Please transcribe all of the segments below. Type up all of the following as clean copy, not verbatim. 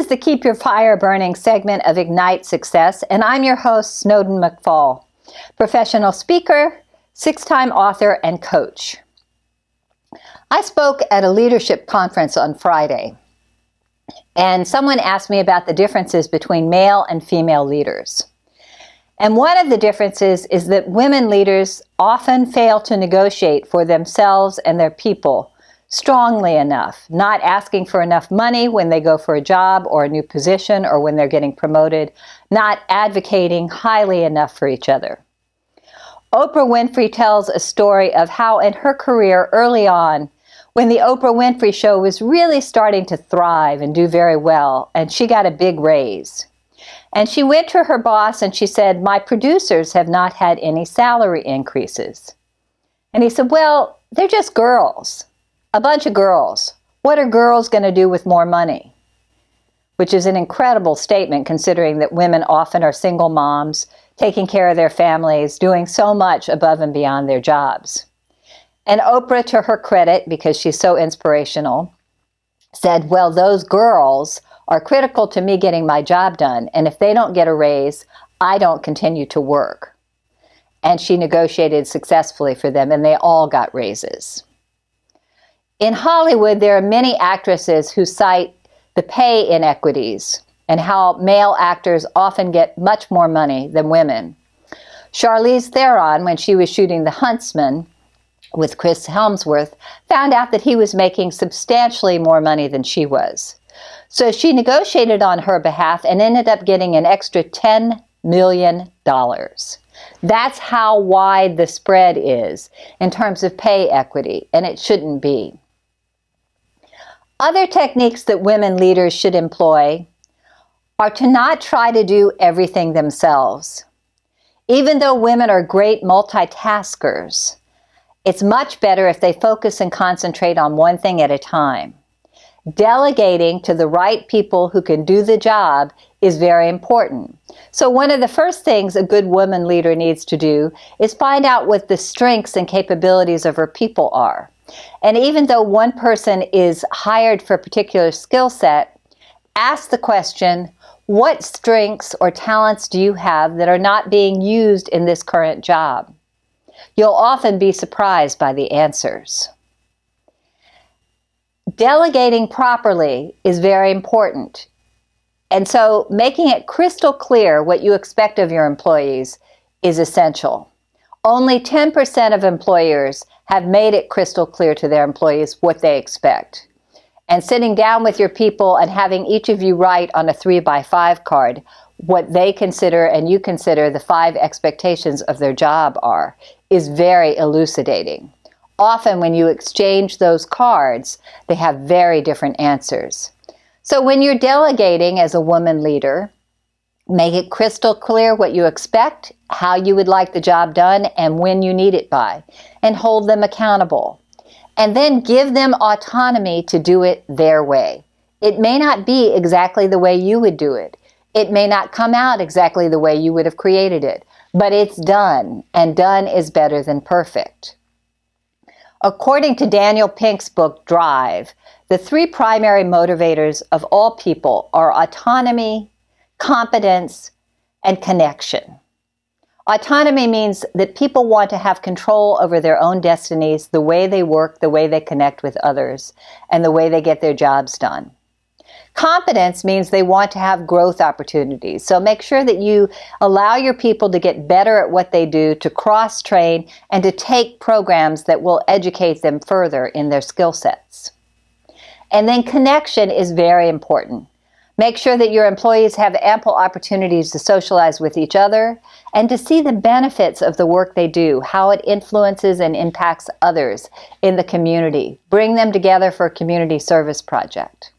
is the Keep Your Fire Burning segment of Ignite Success, and I'm your host, Snowden McFall, professional speaker, six-time author, and coach. I spoke at a leadership conference on Friday, and someone asked me about the differences between male and female leaders. And one of the differences is that women leaders often fail to negotiate for themselves and their people strongly enough, not asking for enough money when they go for a job or a new position or when they're getting promoted, not advocating highly enough for each other. Oprah Winfrey tells a story of how in her career early on, when the Oprah Winfrey Show was really starting to thrive and do very well, and she got a big raise. And she went to her boss and she said, "My producers have not had any salary increases." And he said, "Well, they're just girls. A bunch of girls. What are girls going to do with more money?" Which is an incredible statement considering that women often are single moms, taking care of their families, doing so much above and beyond their jobs. And Oprah, to her credit, because she's so inspirational, said, "Well, those girls are critical to me getting my job done, and if they don't get a raise, I don't continue to work." And she negotiated successfully for them, and they all got raises. In Hollywood, there are many actresses who cite the pay inequities and how male actors often get much more money than women. Charlize Theron, when she was shooting The Huntsman with Chris Hemsworth, found out that he was making substantially more money than she was. So she negotiated on her behalf and ended up getting an extra $10 million. That's how wide the spread is in terms of pay equity, and it shouldn't be. Other techniques that women leaders should employ are to not try to do everything themselves. Even though women are great multitaskers, it's much better if they focus and concentrate on one thing at a time. Delegating to the right people who can do the job is very important. So one of the first things a good woman leader needs to do is find out what the strengths and capabilities of her people are. And even though one person is hired for a particular skill set, ask the question, what strengths or talents do you have that are not being used in this current job? You'll often be surprised by the answers. Delegating properly is very important. And so making it crystal clear what you expect of your employees is essential. Only 10% of employers have made it crystal clear to their employees what they expect. And sitting down with your people and having each of you write on a 3x5 card what they consider and you consider the 5 expectations of their job are is very elucidating. Often when you exchange those cards, they have very different answers. So when you're delegating as a woman leader, make it crystal clear what you expect, how you would like the job done, and when you need it by, and hold them accountable. And then give them autonomy to do it their way. It may not be exactly the way you would do it. It may not come out exactly the way you would have created it, but it's done, and done is better than perfect. According to Daniel Pink's book, Drive, the 3 primary motivators of all people are autonomy, competence, and connection. Autonomy means that people want to have control over their own destinies, the way they work, the way they connect with others, and the way they get their jobs done. Competence means they want to have growth opportunities. So make sure that you allow your people to get better at what they do, to cross-train, and to take programs that will educate them further in their skill sets. And then connection is very important. Make sure that your employees have ample opportunities to socialize with each other and to see the benefits of the work they do, how it influences and impacts others in the community. Bring them together for a community service project.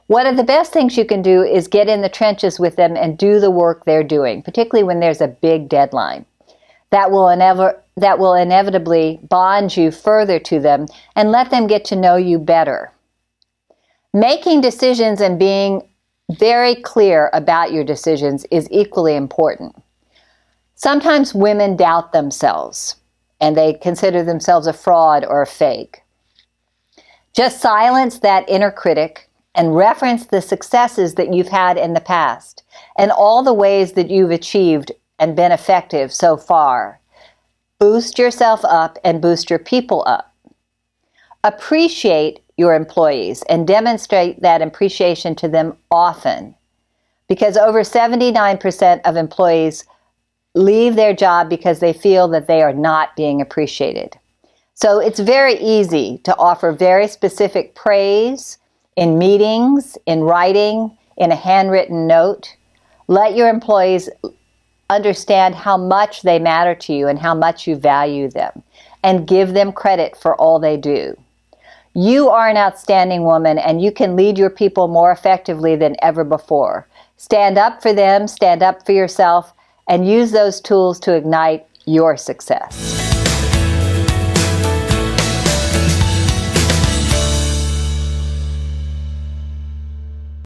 One of the best things you can do is get in the trenches with them and do the work they're doing, particularly when there's a big deadline. That will inevitably bond you further to them and let them get to know you better. Making decisions and being very clear about your decisions is equally important. Sometimes women doubt themselves and they consider themselves a fraud or a fake. Just silence that inner critic and reference the successes that you've had in the past and all the ways that you've achieved and been effective so far. Boost yourself up and boost your people up. Appreciate your employees and demonstrate that appreciation to them often, because over 79% of employees leave their job because they feel that they are not being appreciated. So it's very easy to offer very specific praise in meetings, in writing, in a handwritten note. Let your employees understand how much they matter to you and how much you value them, and give them credit for all they do. You are an outstanding woman, and you can lead your people more effectively than ever before. Stand up for them, stand up for yourself, and use those tools to ignite your success.